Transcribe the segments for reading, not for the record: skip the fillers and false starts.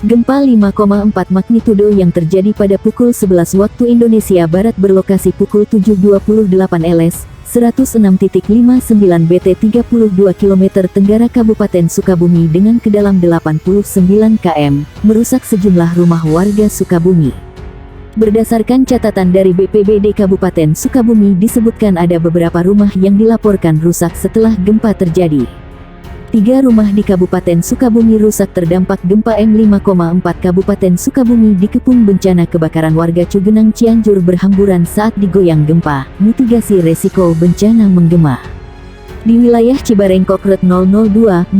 Gempa 5,4 magnitudo yang terjadi pada pukul 11 waktu Indonesia Barat berlokasi pukul 7.28 LS, 106.59 BT 32 km Tenggara Kabupaten Sukabumi dengan kedalam 89 km, merusak sejumlah rumah warga Sukabumi. Berdasarkan catatan dari BPBD Kabupaten Sukabumi disebutkan ada beberapa rumah yang dilaporkan rusak setelah gempa terjadi. 3 rumah di Kabupaten Sukabumi rusak terdampak gempa M5,4. Kabupaten Sukabumi dikepung bencana kebakaran. Warga Cugenang Cianjur berhamburan saat digoyang gempa. Mitigasi resiko bencana menggema. Di wilayah Cibarengkok Ret 002-001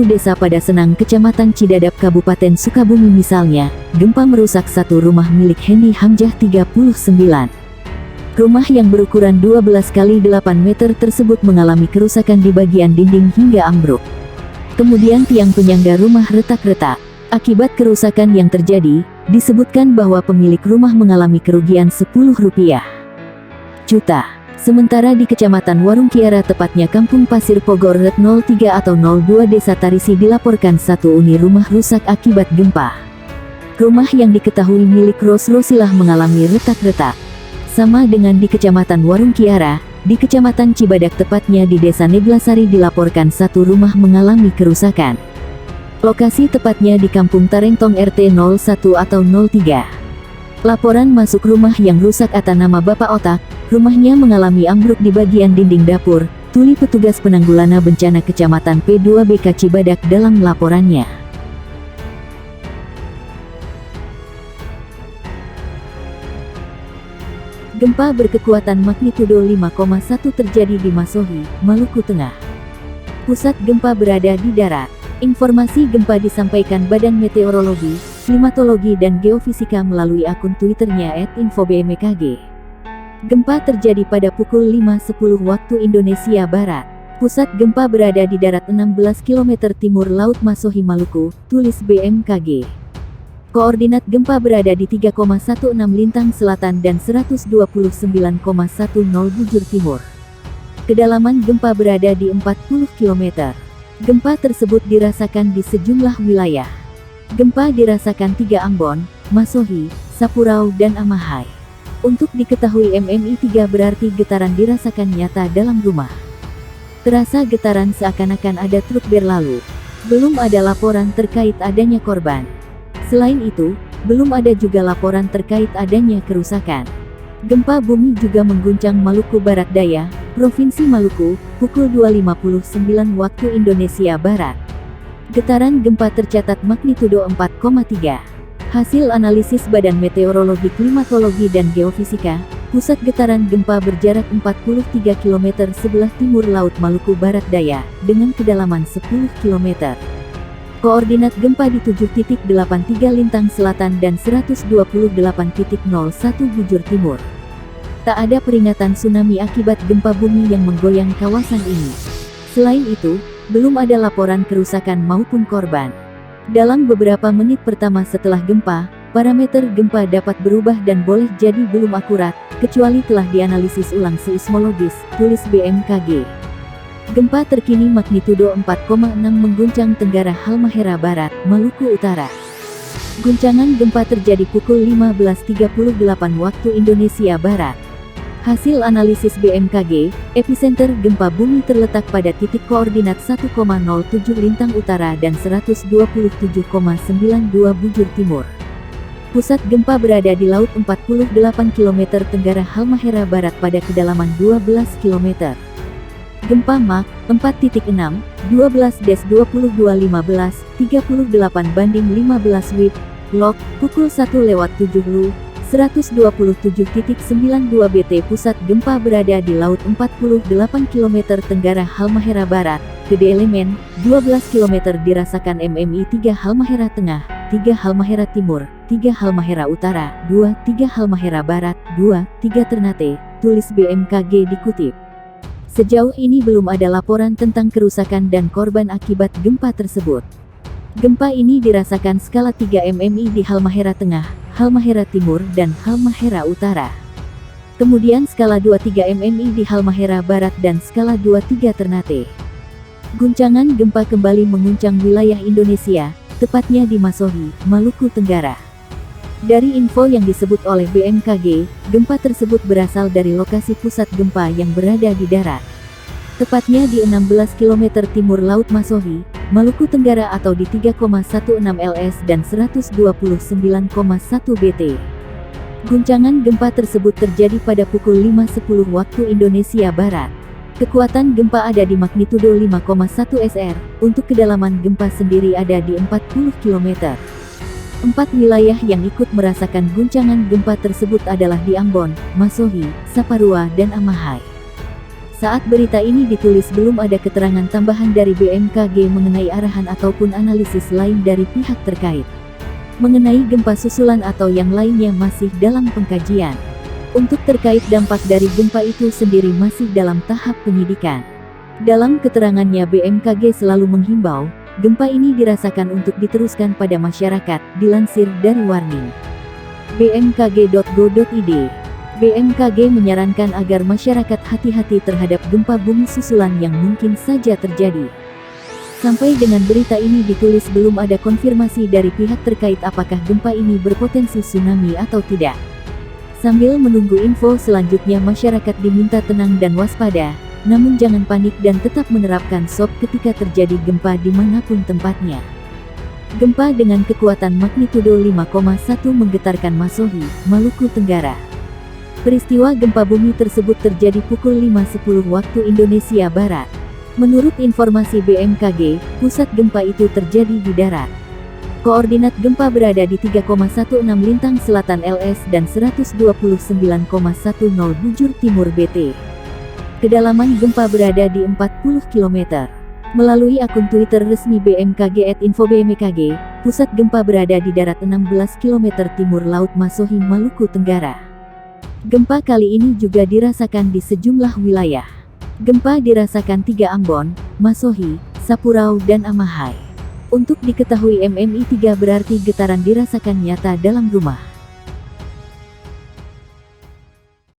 Desa Padasenang Kecamatan Cidadap Kabupaten Sukabumi misalnya, gempa merusak satu rumah milik Hendy Hamzah 39. Rumah yang berukuran 12 x 8 meter tersebut mengalami kerusakan di bagian dinding hingga ambruk. Kemudian tiang penyangga rumah retak-retak. Akibat kerusakan yang terjadi, disebutkan bahwa pemilik rumah mengalami kerugian Rp10 juta. Sementara di Kecamatan Warung Kiara tepatnya Kampung Pasir Pogor Ret 03 atau 02 Desa Tarisi dilaporkan satu unit rumah rusak akibat gempa. Rumah yang diketahui milik Rosilah mengalami retak-retak. Sama dengan di Kecamatan Warung Kiara, di Kecamatan Cibadak tepatnya di Desa Neglasari dilaporkan satu rumah mengalami kerusakan. Lokasi tepatnya di Kampung Tarengtong RT 01 atau 03. Laporan masuk rumah yang rusak atas nama Bapak Otak, rumahnya mengalami ambruk di bagian dinding dapur, tuli petugas penanggulangan bencana Kecamatan P2BK Cibadak dalam laporannya. Gempa berkekuatan magnitudo 5,1 terjadi di Masohi, Maluku Tengah. Pusat gempa berada di darat. Informasi gempa disampaikan Badan Meteorologi, Klimatologi dan Geofisika melalui akun Twitternya @infobmkg. Gempa terjadi pada pukul 5.10 waktu Indonesia Barat. Pusat gempa berada di darat 16 km timur laut Masohi, Maluku, tulis BMKG. Koordinat gempa berada di 3,16 lintang selatan dan 129,10 bujur timur. Kedalaman gempa berada di 40 km. Gempa tersebut dirasakan di sejumlah wilayah. Gempa dirasakan 3 Ambon, Masohi, Sapurau dan Amahai. Untuk diketahui MMI 3 berarti getaran dirasakan nyata dalam rumah. Terasa getaran seakan-akan ada truk berlalu. Belum ada laporan terkait adanya korban. Selain itu, belum ada juga laporan terkait adanya kerusakan. Gempa bumi juga mengguncang Maluku Barat Daya, Provinsi Maluku, pukul 2.59 waktu Indonesia Barat. Getaran gempa tercatat magnitudo 4,3. Hasil analisis Badan Meteorologi, Klimatologi dan Geofisika, pusat getaran gempa berjarak 43 km sebelah timur laut Maluku Barat Daya, dengan kedalaman 10 km. Koordinat gempa di 7.83 lintang selatan dan 128.01 bujur timur. Tak ada peringatan tsunami akibat gempa bumi yang menggoyang kawasan ini. Selain itu, belum ada laporan kerusakan maupun korban. Dalam beberapa menit pertama setelah gempa, parameter gempa dapat berubah dan boleh jadi belum akurat, kecuali telah dianalisis ulang seismologis, tulis BMKG. Gempa terkini magnitudo 4,6 mengguncang Tenggara Halmahera Barat, Maluku Utara. Guncangan gempa terjadi pukul 15.38 waktu Indonesia Barat. Hasil analisis BMKG, epicenter gempa bumi terletak pada titik koordinat 1,07 lintang utara dan 127,92 bujur timur. Pusat gempa berada di laut 48 km Tenggara Halmahera Barat pada kedalaman 12 km. Gempa Mach 4.6, 12-22.15, 38 banding 15 WIB, log, pukul 1:07 LU, 127.92 BT. Pusat gempa berada di laut 48 km Tenggara Halmahera Barat, Gede Elemen, 12 km dirasakan MMI 3 Halmahera Tengah, 3 Halmahera Timur, 3 Halmahera Utara, 2, 3 Halmahera Barat, 2, 3 Ternate, tulis BMKG dikutip. Sejauh ini belum ada laporan tentang kerusakan dan korban akibat gempa tersebut. Gempa ini dirasakan skala 3 MMI di Halmahera Tengah, Halmahera Timur, dan Halmahera Utara. Kemudian skala 2-3 MMI di Halmahera Barat dan skala 2-3 Ternate. Guncangan gempa kembali menguncang wilayah Indonesia, tepatnya di Masohi, Maluku Tenggara. Dari info yang disebut oleh BMKG, gempa tersebut berasal dari lokasi pusat gempa yang berada di darat. Tepatnya di 16 km timur Laut Masohi, Maluku Tenggara atau di 3,16 ls dan 129,1 bt. Guncangan gempa tersebut terjadi pada pukul 5.10 waktu Indonesia Barat. Kekuatan gempa ada di magnitudo 5,1 SR, untuk kedalaman gempa sendiri ada di 40 km. 4 wilayah yang ikut merasakan guncangan gempa tersebut adalah di Ambon, Masohi, Saparua, dan Amahai. Saat berita ini ditulis belum ada keterangan tambahan dari BMKG mengenai arahan ataupun analisis lain dari pihak terkait. Mengenai gempa susulan atau yang lainnya masih dalam pengkajian. Untuk terkait dampak dari gempa itu sendiri masih dalam tahap penyidikan. Dalam keterangannya BMKG selalu menghimbau, gempa ini dirasakan untuk diteruskan pada masyarakat, dilansir dari Warning. bmkg.go.id. BMKG menyarankan agar masyarakat hati-hati terhadap gempa bumi susulan yang mungkin saja terjadi. Sampai dengan berita ini ditulis belum ada konfirmasi dari pihak terkait apakah gempa ini berpotensi tsunami atau tidak. Sambil menunggu info selanjutnya, masyarakat diminta tenang dan waspada, namun jangan panik dan tetap menerapkan SOP ketika terjadi gempa dimanapun tempatnya. Gempa dengan kekuatan magnitudo 5,1 menggetarkan Masohi, Maluku Tenggara. Peristiwa gempa bumi tersebut terjadi pukul 5.10 waktu Indonesia Barat. Menurut informasi BMKG, pusat gempa itu terjadi di darat. Koordinat gempa berada di 3,16 lintang selatan LS dan 129,10 bujur timur BT. Kedalaman gempa berada di 40 km. Melalui akun Twitter resmi BMKG @infobmkg, pusat gempa berada di darat 16 km timur Laut Masohi, Maluku Tenggara. Gempa kali ini juga dirasakan di sejumlah wilayah. Gempa dirasakan 3 Ambon, Masohi, Sapurau, dan Amahai. Untuk diketahui MMI 3 berarti getaran dirasakan nyata dalam rumah.